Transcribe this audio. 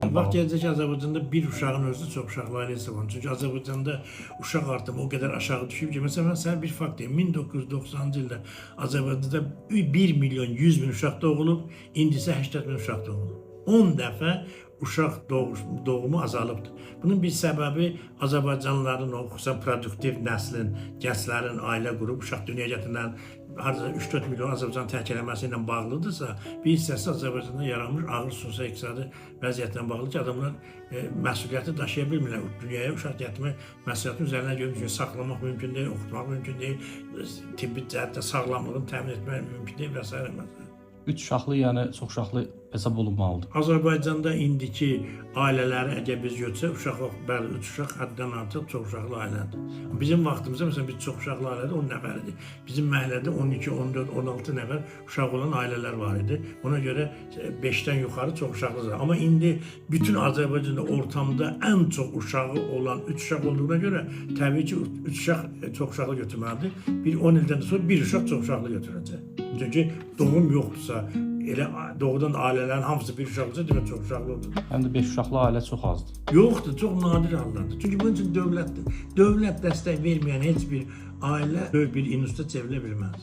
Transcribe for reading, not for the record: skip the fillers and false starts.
Vaxt gələcək ki, Azərbaycanda bir uşağın özü çox uşaqlı ailəsi var. Çünki Azərbaycanda uşaq artımı o qədər aşağı düşüb ki, məsələn, sən bir fakt deyim, 1990-cı ildə Azərbaycanda 1 milyon 100 bin uşaq doğulub, indi isə 80 bin uşaq doğulub. 10 dəfə uşaq doğumu azalıbdır. Bunun bir səbəbi Azərbaycanlıların, xüsusən produktiv nəslin, gənclərin ailə qurub, uşaq dünyaya gətirilən 3-4 milyon Azərbaycan tərk eləməsi ilə bağlıdırsa, bir hissəsi Azərbaycanda yaranmış ağır sosial-iqtisadi vəziyyətlə bağlı ki, adamlar məsuliyyəti daşıya bilmirlər. Dünyaya uşaq gətirmək məsuliyyətin üzərinə görmüş ki, saxlamaq mümkün deyil, oxutmaq mümkün deyil, tibbi cəhətdə sağlamlığını təmin etmək mümkün deyil və s. 3 uşaqlı, yəni çox uşaqlı hesab olunmalıdır. Azərbaycanda indiki ailələri əgər biz götürsək, uşaq, bəli, 3 uşaq həddən artıq çox uşaqlı ailədir. Bizim vaxtımızda, məsələn, biz çox uşaqlı ailədə 10 nəfərdir. Bizim məhəllədə 12, 14, 16 nəfər uşaq olan ailələr var idi. Ona görə 5-dən yuxarı çox uşaqlıdır. Amma indi bütün Azərbaycanda ortamda ən çox uşağı olan 3 uşaq olduğuna görə təbii ki, 3 uşaq çox uşaqlı götürməlidir. Bir 10 ildən sonra 1 uşaq çox uşaqlı götürəcək. Çünki doğum yoxdursa, elə doğudan ailələrin hamısı bir uşaqlıca demək çox uşaqlı olur. Həm də 5 uşaqlı ailə çox azdır. Yoxdur, çox nadir hallardır. Çünki bunun üçün dövlət dəstək verməyən heç bir ailə böyük bir instituta çevrilə bilməz.